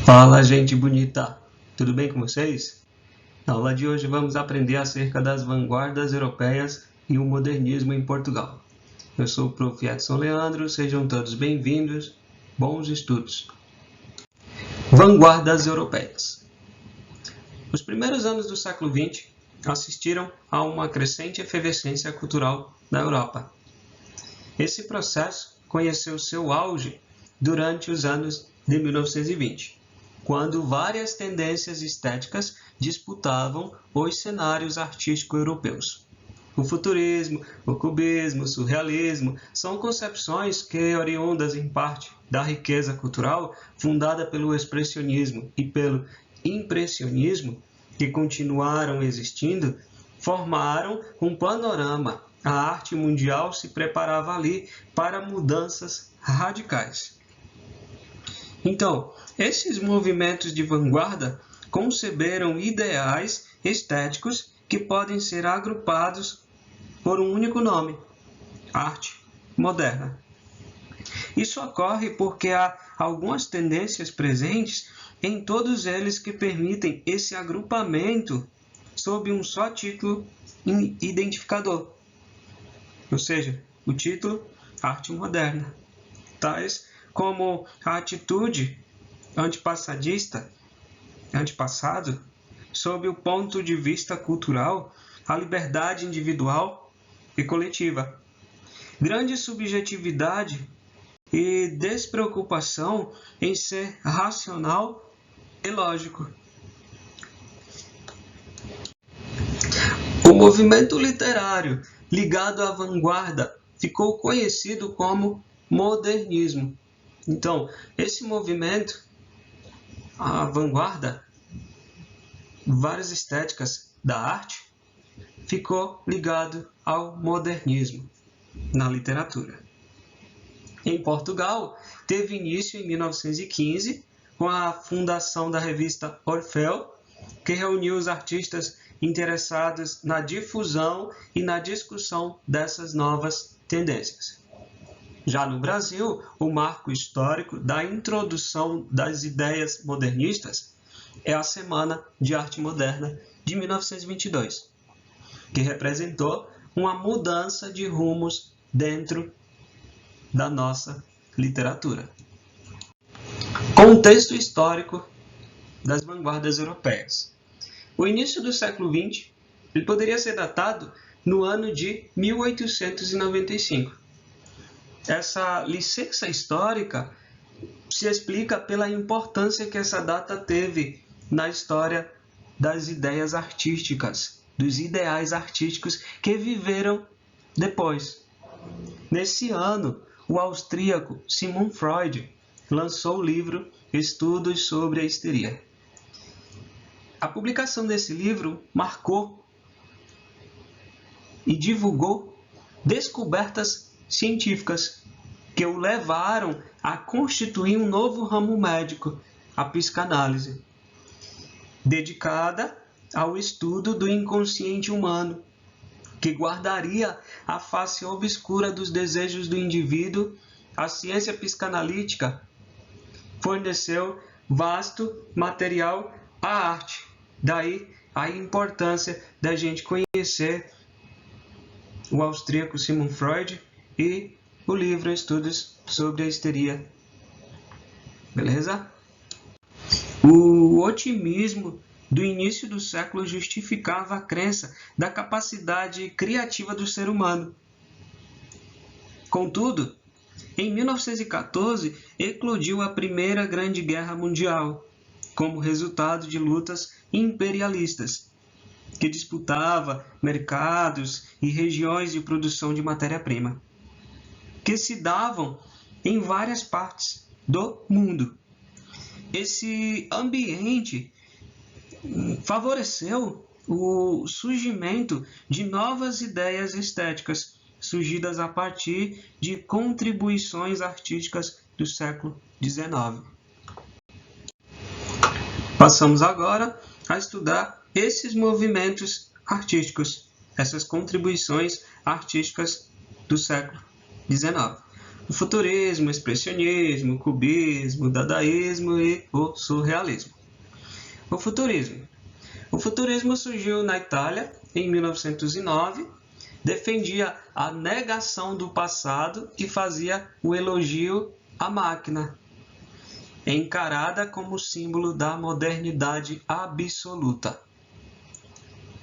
Fala, gente bonita! Tudo bem com vocês? Na aula de hoje vamos aprender acerca das vanguardas europeias e o modernismo em Portugal. Eu sou o Prof. Edson Leandro, sejam todos bem-vindos, bons estudos! Vanguardas europeias. Os primeiros anos do século XX assistiram a uma crescente efervescência cultural na Europa. Esse processo conheceu seu auge durante os anos de 1920. Quando várias tendências estéticas disputavam os cenários artísticos europeus. O futurismo, o cubismo, o surrealismo são concepções que, oriundas em parte da riqueza cultural fundada pelo expressionismo e pelo impressionismo, que continuaram existindo, formaram um panorama. A arte mundial se preparava ali para mudanças radicais. Então, esses movimentos de vanguarda conceberam ideais estéticos que podem ser agrupados por um único nome: arte moderna. Isso ocorre porque há algumas tendências presentes em todos eles que permitem esse agrupamento sob um só título identificador, ou seja, o título arte moderna, tais como a atitude antepassado, sob o ponto de vista cultural, a liberdade individual e coletiva, grande subjetividade e despreocupação em ser racional e lógico. O movimento literário ligado à vanguarda ficou conhecido como modernismo. Então, esse movimento, a vanguarda, várias estéticas da arte, ficou ligado ao modernismo na literatura. Em Portugal, teve início em 1915, com a fundação da revista Orfeu, que reuniu os artistas interessados na difusão e na discussão dessas novas tendências. Já no Brasil, o marco histórico da introdução das ideias modernistas é a Semana de Arte Moderna de 1922, que representou uma mudança de rumos dentro da nossa literatura. Contexto histórico das vanguardas europeias. O início do século XX ele poderia ser datado no ano de 1895. Essa licença histórica se explica pela importância que essa data teve na história das ideias artísticas, dos ideais artísticos que viveram depois. Nesse ano, o austríaco Sigmund Freud lançou o livro Estudos sobre a Histeria. A publicação desse livro marcou e divulgou descobertas científicas que o levaram a constituir um novo ramo médico, a psicanálise, dedicada ao estudo do inconsciente humano, que guardaria a face obscura dos desejos do indivíduo. A ciência psicanalítica forneceu vasto material à arte. Daí a importância da gente conhecer o austríaco Sigmund Freud e o livro Estudos sobre a Histeria. Beleza? O otimismo do início do século justificava a crença da capacidade criativa do ser humano. Contudo, em 1914, eclodiu a Primeira Grande Guerra Mundial, como resultado de lutas imperialistas, que disputava mercados e regiões de produção de matéria-prima, que se davam em várias partes do mundo. Esse ambiente favoreceu o surgimento de novas ideias estéticas, surgidas a partir de contribuições artísticas do século XIX. Passamos agora a estudar esses movimentos artísticos, essas contribuições artísticas do século XIX. o futurismo, o expressionismo, o cubismo, o dadaísmo e o surrealismo. O futurismo. O futurismo surgiu na Itália em 1909, defendia a negação do passado e fazia o elogio à máquina, encarada como símbolo da modernidade absoluta.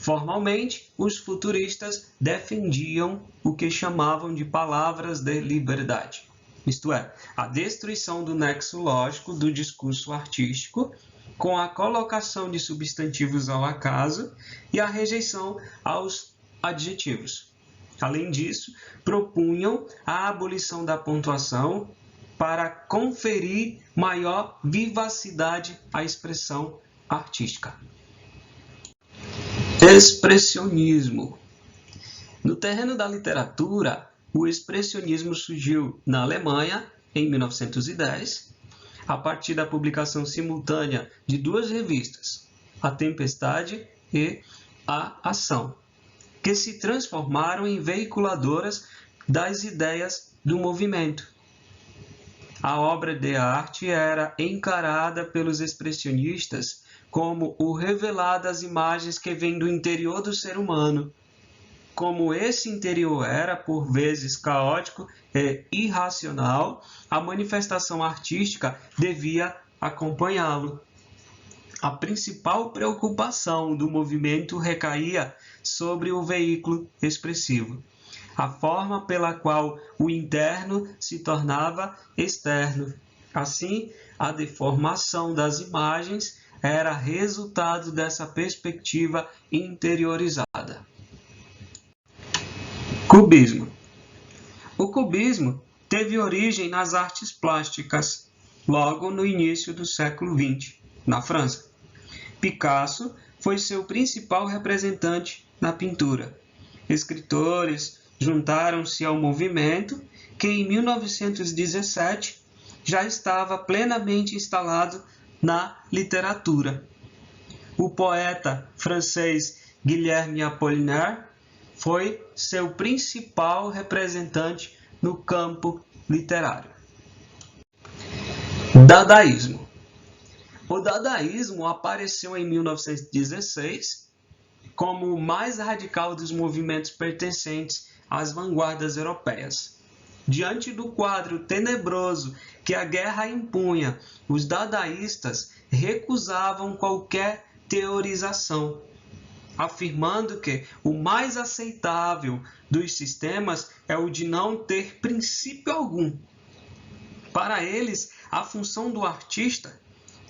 Formalmente, os futuristas defendiam o que chamavam de palavras de liberdade, isto é, a destruição do nexo lógico do discurso artístico, com a colocação de substantivos ao acaso e a rejeição aos adjetivos. Além disso, propunham a abolição da pontuação para conferir maior vivacidade à expressão artística. Expressionismo. No terreno da literatura, o expressionismo surgiu na Alemanha em 1910, a partir da publicação simultânea de duas revistas, A Tempestade e A Ação, que se transformaram em veiculadoras das ideias do movimento. A obra de arte era encarada pelos expressionistas como o revelar das imagens que vêm do interior do ser humano. Como esse interior era, por vezes, caótico e irracional, a manifestação artística devia acompanhá-lo. A principal preocupação do movimento recaía sobre o veículo expressivo, a forma pela qual o interno se tornava externo. Assim, a deformação das imagens era resultado dessa perspectiva interiorizada. Cubismo. O cubismo teve origem nas artes plásticas, logo no início do século XX, na França. Picasso foi seu principal representante na pintura. Escritores juntaram-se ao movimento que, em 1917, já estava plenamente instalado na literatura. O poeta francês Guilherme Apollinaire foi seu principal representante no campo literário. Dadaísmo. O dadaísmo apareceu em 1916 como o mais radical dos movimentos pertencentes às vanguardas europeias. Diante do quadro tenebroso que a guerra impunha, os dadaístas recusavam qualquer teorização, afirmando que o mais aceitável dos sistemas é o de não ter princípio algum. Para eles, a função do artista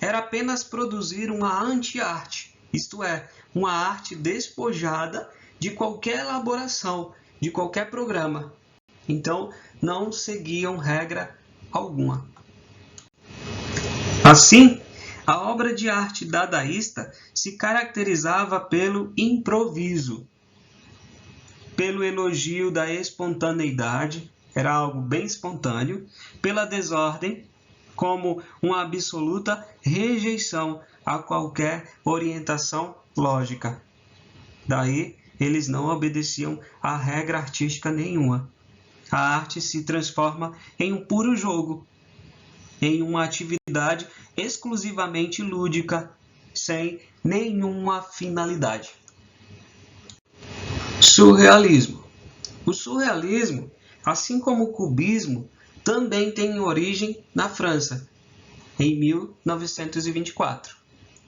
era apenas produzir uma anti-arte, isto é, uma arte despojada de qualquer elaboração, de qualquer programa. Então, não seguiam regra alguma. Assim, a obra de arte dadaísta se caracterizava pelo improviso, pelo elogio da espontaneidade, era algo bem espontâneo, pela desordem, como uma absoluta rejeição a qualquer orientação lógica. Daí, eles não obedeciam a regra artística nenhuma. A arte se transforma em um puro jogo, em uma atividade exclusivamente lúdica, sem nenhuma finalidade. Surrealismo. O surrealismo, assim como o cubismo, também tem origem na França, em 1924.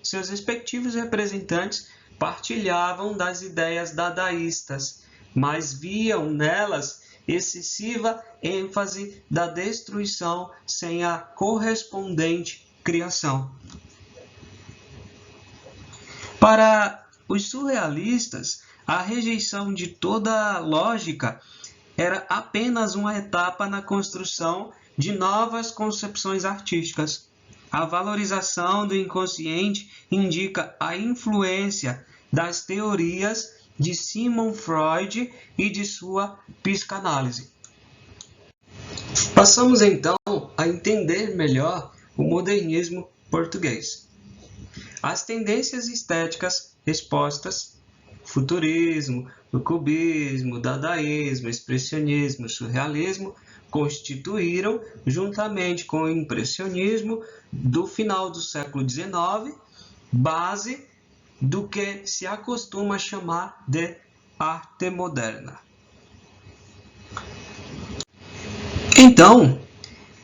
Seus respectivos representantes partilhavam das ideias dadaístas, mas viam nelas excessiva ênfase da destruição sem a correspondente criação. Para os surrealistas, a rejeição de toda lógica era apenas uma etapa na construção de novas concepções artísticas. A valorização do inconsciente indica a influência das teorias de Sigmund Freud e de sua psicanálise. Passamos então a entender melhor o modernismo português. As tendências estéticas expostas, futurismo, o cubismo, o dadaísmo, o expressionismo, o surrealismo, constituíram, juntamente com o impressionismo do final do século XIX, base do que se acostuma chamar de arte moderna. Então,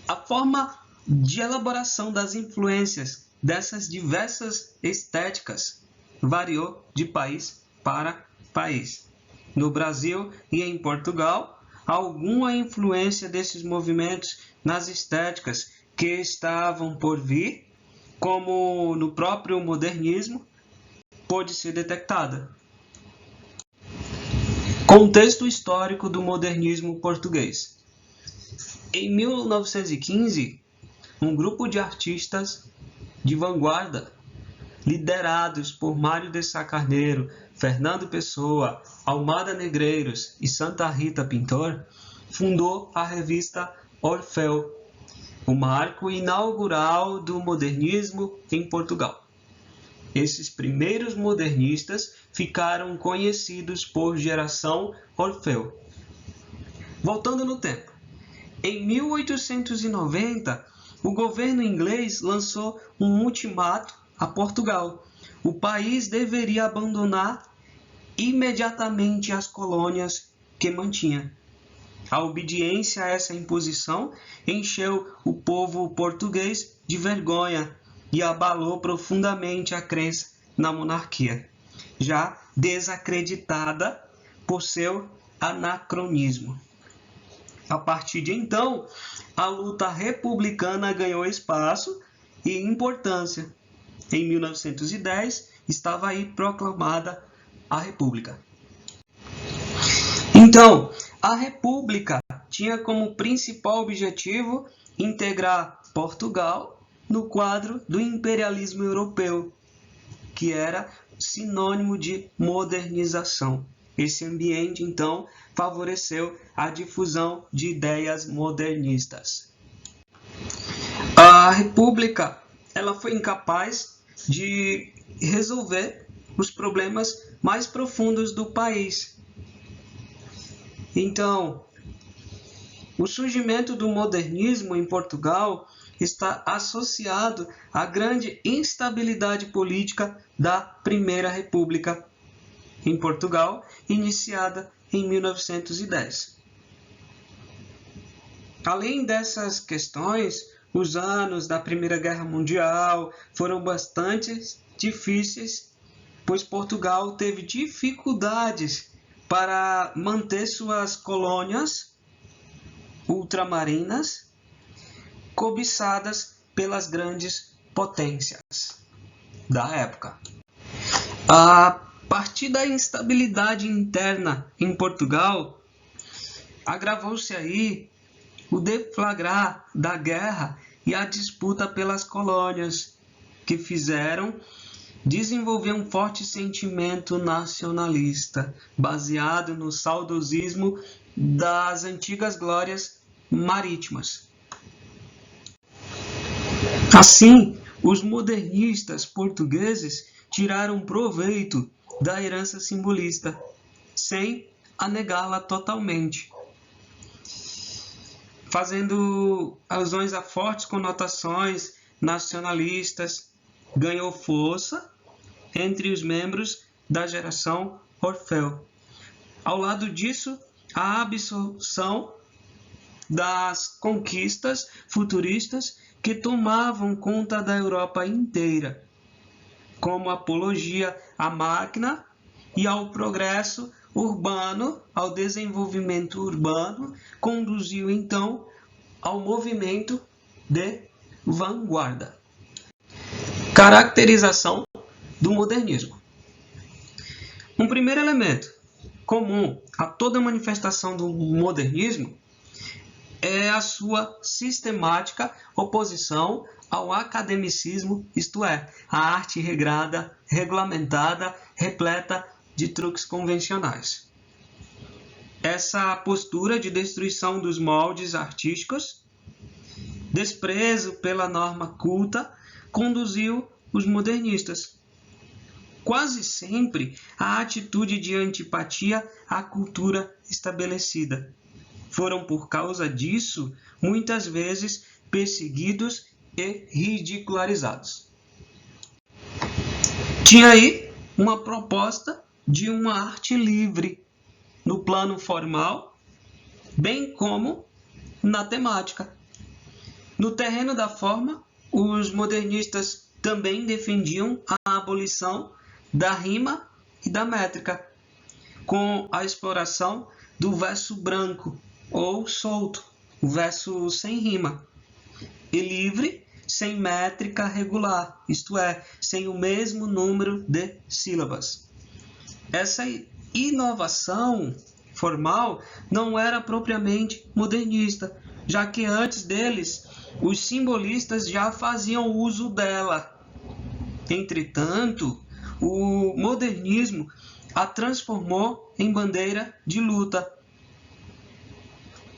a forma de elaboração das influências dessas diversas estéticas variou de país para país. No Brasil e em Portugal, alguma influência desses movimentos nas estéticas que estavam por vir, como no próprio modernismo, pôde ser detectada. Contexto histórico do modernismo português. Em 1915, um grupo de artistas de vanguarda, liderados por Mário de Sá Carneiro, Fernando Pessoa, Almada Negreiros e Santa Rita Pintor, fundou a revista Orfeu, o marco inaugural do modernismo em Portugal. Esses primeiros modernistas ficaram conhecidos por Geração Orfeu. Voltando no tempo, em 1890, o governo inglês lançou um ultimato a Portugal. O país deveria abandonar imediatamente as colônias que mantinha. A obediência a essa imposição encheu o povo português de vergonha e abalou profundamente a crença na monarquia, já desacreditada por seu anacronismo. A partir de então, a luta republicana ganhou espaço e importância. Em 1910, estava aí proclamada a República. Então, a República tinha como principal objetivo integrar Portugal no quadro do imperialismo europeu, que era sinônimo de modernização. Esse ambiente, então, favoreceu a difusão de ideias modernistas. A República ela foi incapaz de resolver os problemas mais profundos do país. Então, o surgimento do modernismo em Portugal está associado à grande instabilidade política da Primeira República em Portugal, iniciada em 1910. Além dessas questões, os anos da Primeira Guerra Mundial foram bastante difíceis, pois Portugal teve dificuldades para manter suas colônias ultramarinas cobiçadas pelas grandes potências da época. A partir da instabilidade interna em Portugal, agravou-se aí o deflagrar da guerra e a disputa pelas colônias, que fizeram desenvolver um forte sentimento nacionalista, baseado no saudosismo das antigas glórias marítimas. Assim, os modernistas portugueses tiraram proveito da herança simbolista, sem a negá-la totalmente, fazendo alusões a fortes conotações nacionalistas, ganhou força entre os membros da geração Orfeu. Ao lado disso, a absorção das conquistas futuristas que tomavam conta da Europa inteira, como apologia à máquina e ao progresso urbano, ao desenvolvimento urbano, conduziu então ao movimento de vanguarda. Caracterização do modernismo. Um primeiro elemento comum a toda manifestação do modernismo é a sua sistemática oposição ao academicismo, isto é, a arte regrada, regulamentada, repleta de truques convencionais. Essa postura de destruição dos moldes artísticos, desprezo pela norma culta, conduziu os modernistas. Quase sempre a atitude de antipatia à cultura estabelecida. foram, por causa disso, muitas vezes perseguidos e ridicularizados. Tinha aí uma proposta de uma arte livre no plano formal, bem como na temática. No terreno da forma, os modernistas também defendiam a abolição da rima e da métrica, com a exploração do verso branco ou solto, o verso sem rima, e livre, sem métrica regular, isto é, sem o mesmo número de sílabas. Essa inovação formal não era propriamente modernista, já que antes deles os simbolistas já faziam uso dela. Entretanto, o modernismo a transformou em bandeira de luta.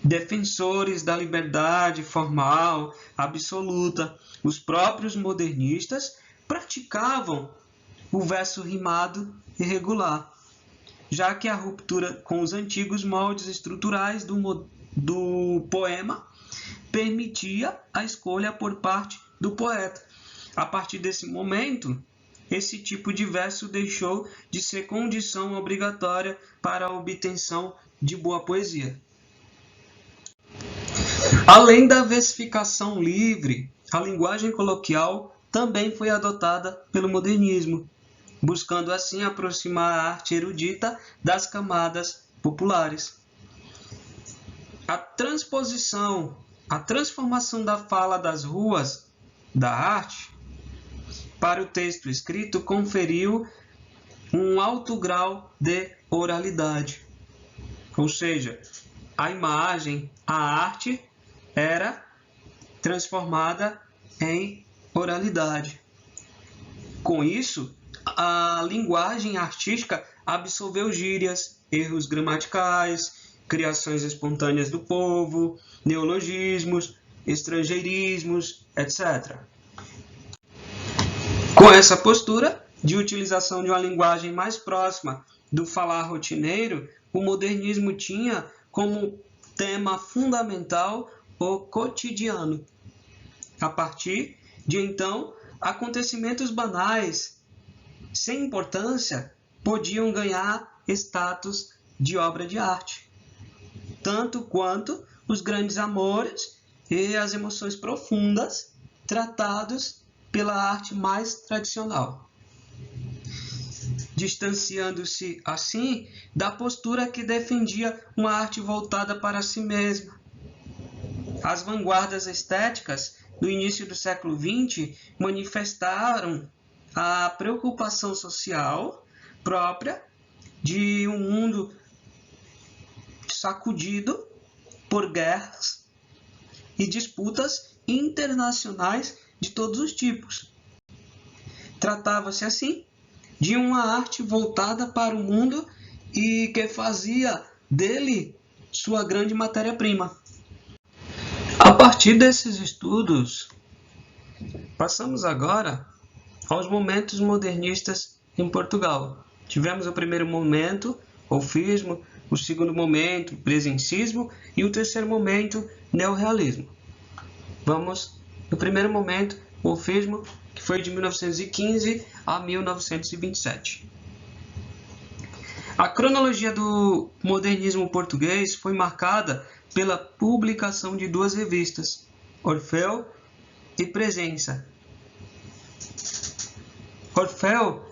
Defensores da liberdade formal absoluta, os próprios modernistas praticavam o verso rimado e regular, já que a ruptura com os antigos moldes estruturais do poema permitia a escolha por parte do poeta. A partir desse momento, esse tipo de verso deixou de ser condição obrigatória para a obtenção de boa poesia. Além da versificação livre, a linguagem coloquial também foi adotada pelo modernismo, buscando assim aproximar a arte erudita das camadas populares. A transformação da fala das ruas da arte para o texto escrito conferiu um alto grau de oralidade. Ou seja, a imagem, a arte era transformada em oralidade. Com isso, a linguagem artística absorveu gírias, erros gramaticais, criações espontâneas do povo, neologismos, estrangeirismos, etc. Com essa postura de utilização de uma linguagem mais próxima do falar rotineiro, o modernismo tinha como tema fundamental o cotidiano. A partir de então, acontecimentos banais, sem importância, podiam ganhar status de obra de arte, tanto quanto os grandes amores e as emoções profundas tratados pela arte mais tradicional, distanciando-se assim da postura que defendia uma arte voltada para si mesma. As vanguardas estéticas do início do século XX manifestaram a preocupação social própria de um mundo sacudido por guerras e disputas internacionais de todos os tipos. Tratava-se, assim, de uma arte voltada para o mundo e que fazia dele sua grande matéria-prima. A partir desses estudos, passamos agora aos momentos modernistas em Portugal. Tivemos o primeiro momento, wolfismo, o segundo momento, presencismo, e o terceiro momento, neorrealismo. Vamos no primeiro momento, wolfismo, que foi de 1915 a 1927. A cronologia do modernismo português foi marcada pela publicação de duas revistas, Orfeu e Presença. Orfeu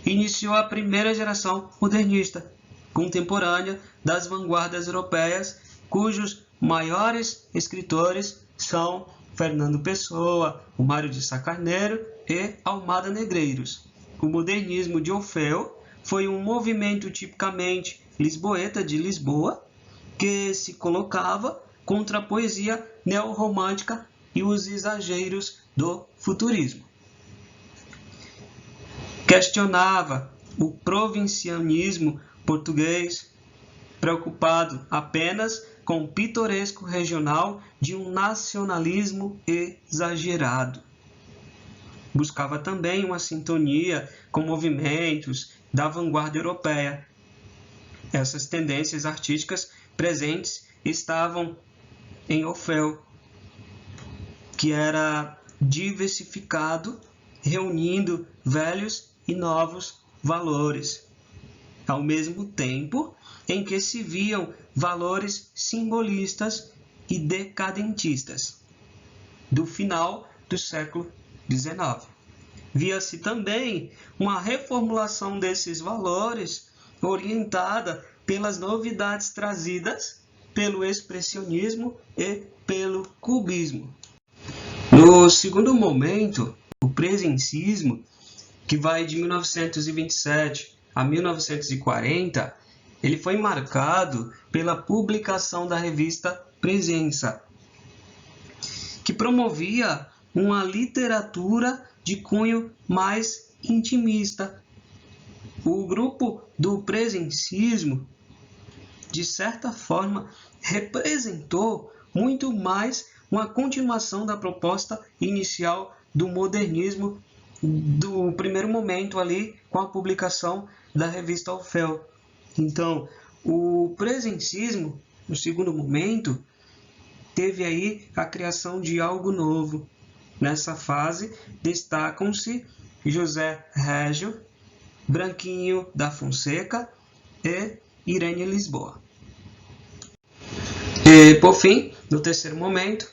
iniciou a primeira geração modernista, contemporânea das vanguardas europeias, cujos maiores escritores são Fernando Pessoa, o Mário de Sá Carneiro e Almada Negreiros. O modernismo de Orfeu foi um movimento tipicamente lisboeta de Lisboa, que se colocava contra a poesia neorromântica e os exageros do futurismo. Questionava o provincianismo português, preocupado apenas com o pitoresco regional de um nacionalismo exagerado. Buscava também uma sintonia com movimentos da vanguarda europeia. Essas tendências artísticas presentes estavam em Orfeu, que era diversificado, reunindo velhos e novos valores, ao mesmo tempo em que se viam valores simbolistas e decadentistas do final do século XIX. Via-se também uma reformulação desses valores orientada pelas novidades trazidas pelo expressionismo e pelo cubismo. No segundo momento, o presencismo, que vai de 1927 a 1940, ele foi marcado pela publicação da revista Presença, que promovia uma literatura de cunho mais intimista. O grupo do presencismo, de certa forma, representou muito mais uma continuação da proposta inicial do modernismo do primeiro momento ali, com a publicação da revista Orfeu. Então, o presencismo, no segundo momento, teve aí a criação de algo novo. Nessa fase, destacam-se José Régio, Branquinho da Fonseca e Irene Lisboa. E, por fim, no terceiro momento,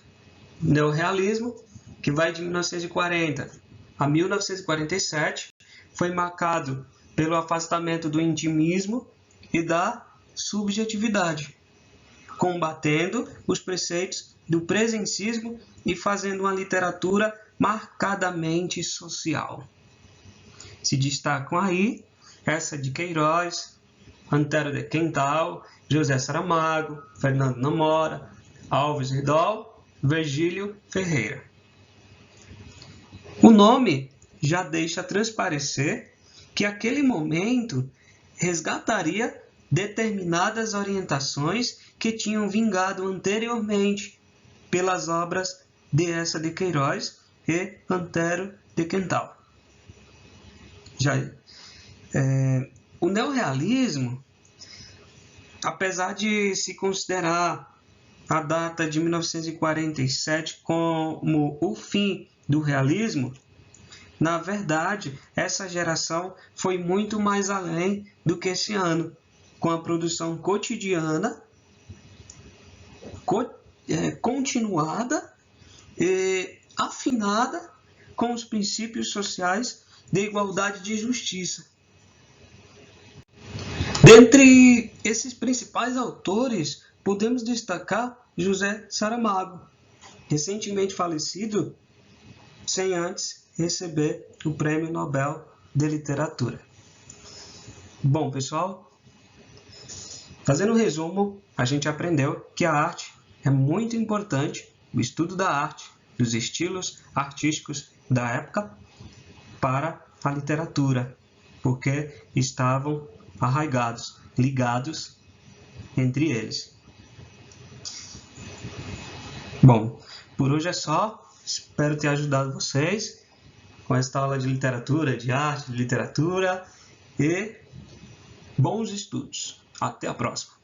neorrealismo, que vai de 1940 a 1947, foi marcado pelo afastamento do intimismo e da subjetividade, combatendo os preceitos do presencismo e fazendo uma literatura marcadamente social. Se destacam aí essa de Queiroz, Antero de Quental, José Saramago, Fernando Namora, Alves Ridol, Virgílio Ferreira. O nome já deixa transparecer que aquele momento resgataria determinadas orientações que tinham vingado anteriormente pelas obras de Eça de Queiroz e Antero de Quental. O neorrealismo, apesar de se considerar a data de 1947 como o fim do realismo, na verdade, essa geração foi muito mais além do que esse ano, com a produção cotidiana, continuada e afinada com os princípios sociais de igualdade e de justiça. Dentre esses principais autores, podemos destacar José Saramago, recentemente falecido, sem antes receber o Prêmio Nobel de Literatura. Bom, pessoal, fazendo um resumo, a gente aprendeu que a arte é muito importante, o estudo da arte, dos estilos artísticos da época, para a literatura, porque estavam arraigados, ligados entre eles. Bom, por hoje é só. Espero ter ajudado vocês com esta aula de literatura, de arte, de literatura e bons estudos. Até a próxima!